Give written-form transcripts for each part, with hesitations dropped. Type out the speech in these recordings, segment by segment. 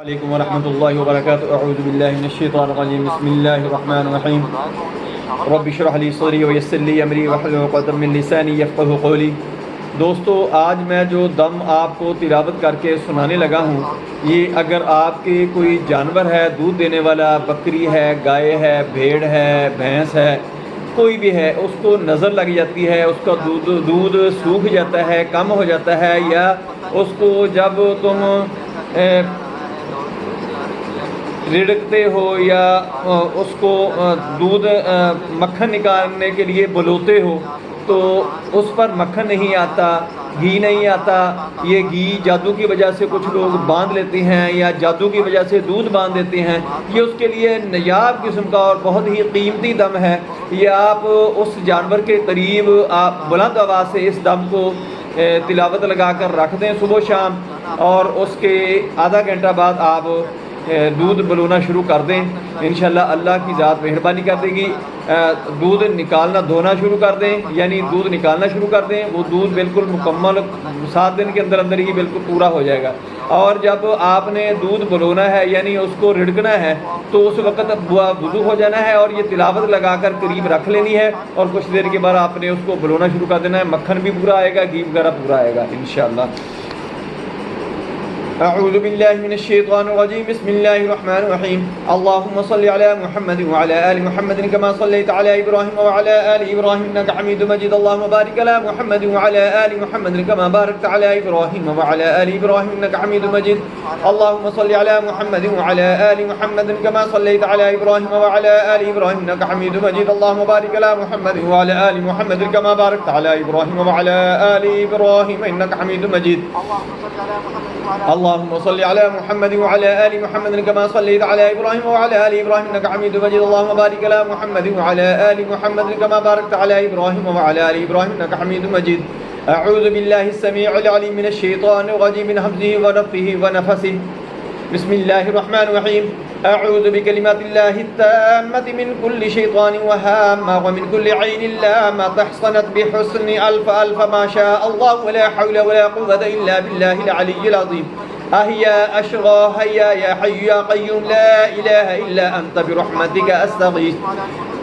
अलैकुम वरहमतुल्लाहि वबरकातुहू अऊज़ु बिल्लाहि मिनश्शैतानिर रजीम बिस्मिल्लाहिर रहमानिर रहीम रब्बि इश्रह ली सदरी व यस्सिर ली अमरी वहलुल उक़दतम मिन लिसानी यफ़क़हू क़ौली। दोस्तों, आज मैं जो दम आपको तिलावत करके सुनाने लगा हूँ, ये अगर आपके कोई जानवर है दूध देने वाला, बकरी है, गाय है, भेड़ है, भैंस है, कोई भी है, उसको नज़र लग जाती है, उसका दूध सूख जाता है, कम हो जाता है, या उसको जब तुम रिड़कते हो या उसको दूध मक्खन निकालने के लिए बुलोते हो तो उस पर मक्खन नहीं आता, घी नहीं आता। ये घी जादू की वजह से कुछ लोग बांध लेते हैं या जादू की वजह से दूध बांध देते हैं। ये उसके लिए नायाब किस्म का और बहुत ही कीमती दम है। ये आप उस जानवर के करीब आप बुलंद आवाज़ से इस दम को तिलावत लगा कर रख दें सुबह शाम, और उसके आधा घंटा बाद आप दूध बलोना शुरू कर दें। इंशाल्लाह अल्लाह की ज़ात मेहरबानी कर देगी। दूध निकालना धोना शुरू कर दें, यानी दूध निकालना शुरू कर दें। वो दूध बिल्कुल मुकम्मल 7 दिन के अंदर अंदर ही बिल्कुल पूरा हो जाएगा। और जब आपने दूध बलोना है यानी उसको रिड़कना है तो उस वक़्त वुज़ू हो जाना है और ये तिलावत लगा कर करीब रख लेनी है, और कुछ देर के बाद आपने उसको बलोना शुरू कर देना है। मक्खन भी पूरा आएगा, घी वगैरह पूरा आएगा इंशाअल्लाह। अऊज़ु बिल्लाहि मिनश शैतानिर रजीम बिस्मिल्लाहिर रहमानिर रहीम अल्लाहुम्मा सल्लि अला मुहम्मद व अला आलि मुहम्मद कमा सल्लैता अला इब्राहीम व अला आलि इब्राहीम इन्नका हमीदुम मजीद अल्लाहुम्मा बारिक अला मुहम्मद व अला आलि मुहम्मद कमा बारकता अला इब्राहीम व अला आलि इब्राहीम इन्नका हमीदुम मजीद अल्लाहुम्मा सल्लि अला मुहम्मद व अला आलि मुहम्मद कमा सल्लैता अला इब्राहीम व अला आलि इब्राहीम इन्नका हमीदुम मजीद अल्लाहुम्मा बारिक अला मुहम्मद व अला आलि मुहम्मद कमा बारकता अला इब्राहीम व अला आलि इब्राहीम इन्नका हमीदुम मजीद अल्लाहुम्मा सल्लि अला मुहम्मद व अला आलि मुहम्मद कमा सल्लैता अला इब्राहीम व अला आलि इब्राहीम इन्नका हमीदुम मजीद अल्लाहुम्मा बारिक अला मुहम्मद व अला आलि मुहम्मद कमा बारकता अला इब्राहीम व अला आलि इब्राहीम इन्नका हमीदुम मजीद अऊज़ु बिल्लाहिस समीउल अलीम मिनश शैतानिर रजीम मिन हम्ज़िहि व नफ़्ख़िहि व नफ़सिहि बिस्मिल्लाहिर रहमानिर रहीम अऊज़ु बिकलिमातिल्लाहि त्ताम्मति मिन कुल्लि शैतानिन व हाम्मा व मिन कुल्लि ऐनिन लाम्मा तहसनत बिहुस्नि अल्फ मा शा अल्लाहु व ला हौला व ला कुव्वता इल्ला बिल्लाहिल अलिय्यिल अज़ीम अहिया अशग़ा हय्या या हय्यु या क़य्यूम ला इलाहा इल्ला अंत बिरहमतिका अस्तगीस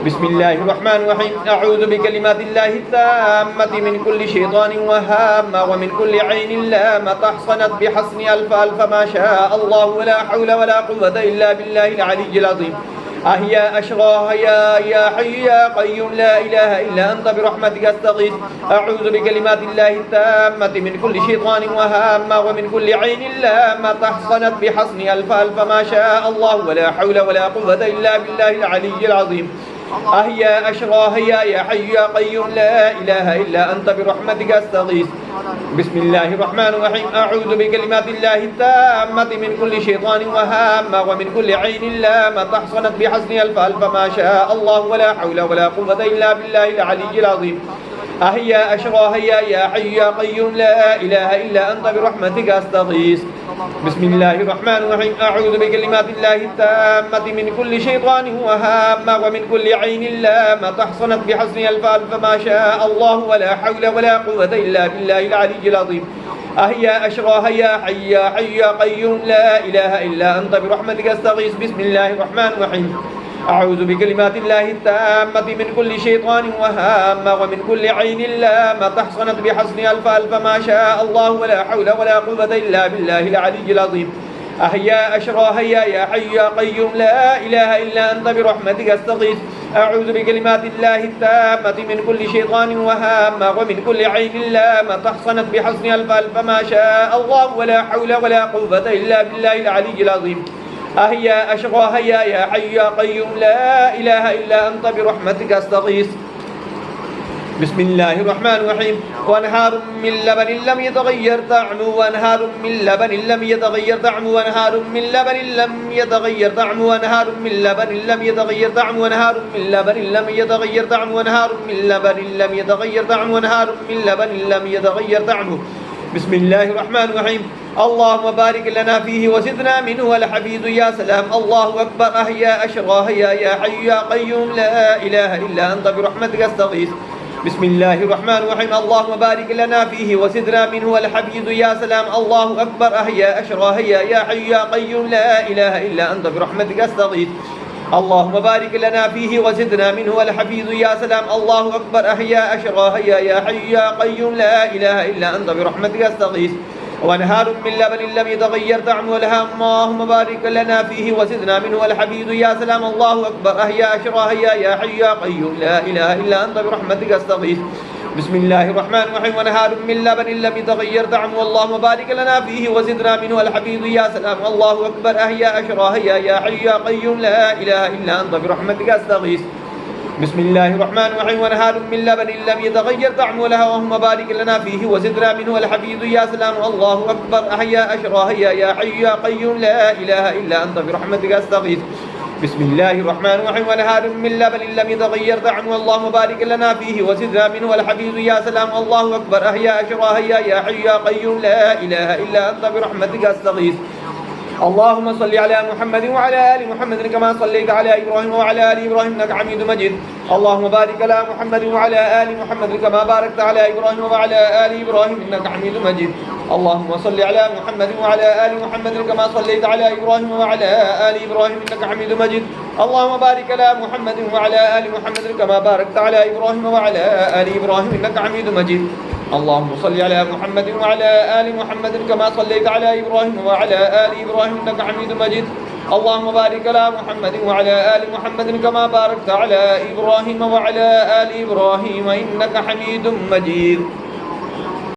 बिस्मिल्लाहिर रहमानिर रहीम अऊज़ु बिकलिमातिल्लाहि त्ताम्मति मिन कुल्लि शैतानिन व हाम्मा व मिन कुल्लि ऐनिन लाम्मा तहसनत बिहुस्नि अल्फ मा शा अल्लाहु व ला हौला व ला कुव्वता इल्ला बिल्लाहिल अलिय्यिल अज़ीम अहिया अशग़ा हय्या या हय्यु या क़य्यूम ला इलाहा इल्ला अंत बिरहमतिका अस्तगीस अऊज़ु बिकलिमातिल्लाहि त्ताम्मति मिन कुल्लि शैतानिन व हाम्मा व मिन कुल्लि ऐनिन लाम्मा तहसनत बिहुस्नि अल्फ मा शा अल्लाहु व ला हौला व ला कुव्वता इल्ला बिल्लाहिल अलिय्यिल अज़ीम अहिया अशग़ा हय्या या हय्यु या क़य्यूम ला इलाहा इल्ला अंत बिरहमतिका अस्तगीस बिस्मिल्लाहिर रहमानिर रहीम अऊज़ु बिकलिमातिल्लाहि त्ताम्मति मिन कुल्लि शैतानिन व हाम्मा व मिन कुल्लि ऐनिन लाम्मा तहसनत बिहुस्नि अल्फ मा शा अल्लाहु व ला हौला व ला कुव्वता इल्ला बिल्लाहिल अलिय्यिल अज़ीम अहिया अशग़ा हय्या या हय्यु या क़य्यूम ला इलाहा इल्ला अंत बिरहमतिका अस्तगीस बिस्मिल्लाहिर रहमानिर रहीम अऊज़ु बिकलिमातिल्लाहि त्ताम्मति मिन कुल्लि शैतानिन व हाम्मा व मिन कुल्लि ऐनिन लाम्मा तहसनत बिहुस्नि अल्फ मा शा अल्लाहु व ला हौला व ला कुव्वता इल्ला बिल्लाहिल अलिय्यिल अज़ीम अहिया अशग़ा हय्या हय्यु या क़य्यूम ला इलाहा इल्ला अंत बिरहमतिका अस्तगीस बिस्मिल्लाहिर रहमानिर रहीम अऊज़ु बिकलिमातिल्लाहि त्ताम्मति मिन कुल्लि शैतानिन व हाम्मा व मिन कुल्लि ऐनिन लाम्मा तहसनत बिहुस्नि अल्फ मा शा अल्लाहु व ला हौला व ला कुव्वता इल्ला बिल्लाहिल अलिय्यिल अज़ीम अहिया अशग़ा हय्या या हय्यु या क़य्यूम ला इलाहा इल्ला अंत बिरहमतिका अस्तगीस अऊज़ु बिकलिमातिल्लाहि त्ताम्मति मिन कुल्लि शैतानिन व हाम्मा व मिन कुल्लि ऐनिन लाम्मा तहसनत बिहुस्नि अल्फ मा शा अल्लाहु व ला हौला व ला कुव्वता इल्ला बिल्लाहिल अलिय्यिल अज़ीम अहिया अशग़ा हय्या या हय्यु या क़य्यूम ला इलाहा इल्ला अंत बिरहमतिका अस्तगीस बिस्मिल्लाहिर रहमानिर रहीम वनहारुम मिन लबनिन लम यतगय्यर तअमुहु वनहारुम मिन लबनिन लम यतगय्यर तअमुहु वनहारुम मिन लबनिन लम यतगय्यर तअमुहु वनहारुम मिन लबनिन लम यतगय्यर तअमुहु वनहारुम मिन लबनिन लम यतगय्यर तअमुहु वनहारुम मिन लबनिन लम यतगय्यर तअमुहु वनहारुम मिन लबनिन लम यतगय्यर तअमुहु बिस्मिल्लाहिर रहमानिर रहीम अल्लाहुम्मा बारिक लना फीहि वज़िदना मिन्हु वल हफीज़ु या सलाम अल्लाहु अकबर अहिया अशग़ा हय्या या हय्यु या क़य्यूम ला इलाहा इल्ला अंत बिरहमतिका अस्तगीस بسم الله الرحمن الرحيم اللهم بارك لنا فيه وزدنا منه والحفيظ يا سلام الله أكبر أحيا أشرا هيا يا حي يا قيوم لا إله إلا أنت برحمتك أستغيث اللهم بارك لنا فيه وزدنا منه والحفيظ يا سلام الله أكبر أحيا أشرا هيا يا حي يا قيوم لا إله إلا أنت برحمتك أستغيث وانهار من لبن لم يتغير طعمه ولها اللهم بارك لنا فيه وزدنا منه والحفيظ يا سلام الله أكبر أحيا أشرا هيا يا حي يا قيوم لا إله إلا أنت برحمتك أستغيث بسم الله الرحمن الرحيم ونهار من لبن لم يتغير طعمه اللهم بارك لنا فيه وزدنا منه الحفيظ يا سلام الله أكبر أحيا أشرا هيا يا حي يا قيوم لا إله إلا أنت برحمتك أستغيث بسم الله الرحمن الرحيم ونهار من لبن لم يتغير طعمه لها اللهم بارك لنا فيه وزدنا منه الحفيظ يا سلام الله أكبر أحيا أشرا هيا يا حي يا قيوم لا إله إلا أنت برحمتك أستغيث بسم الله الرحمن الرحيم ونهار من لبن لم يتغير طعمه اللهم بارك لنا فيه وزدنا منه الحفيظ يا سلام الله أكبر أحيا أشرا هيا يا حي يا قيوم لا إله إلا أنت برحمتك أستغيث اللهم صل على محمد وعلى آل محمد كما صليت على إبراهيم وعلى آل إبراهيم إنك حميد مجيد اللهم بارك على محمد وعلى آل محمد كما باركت على إبراهيم وعلى آل إبراهيم إنك حميد مجيد اللهم صل على محمد وعلى آل محمد كما صليت على إبراهيم وعلى آل إبراهيم إنك حميد مجيد اللهم بارك على محمد وعلى آل محمد كما باركت على إبراهيم وعلى آل إبراهيم إنك حميد مجيد اللهم صل على محمد وعلى آل محمد كما صليت على إبراهيم وعلى آل إبراهيم إنك حميد مجيد اللهم بارك على محمد وعلى آل محمد كما باركت على إبراهيم وعلى آل إبراهيم إنك حميد مجيد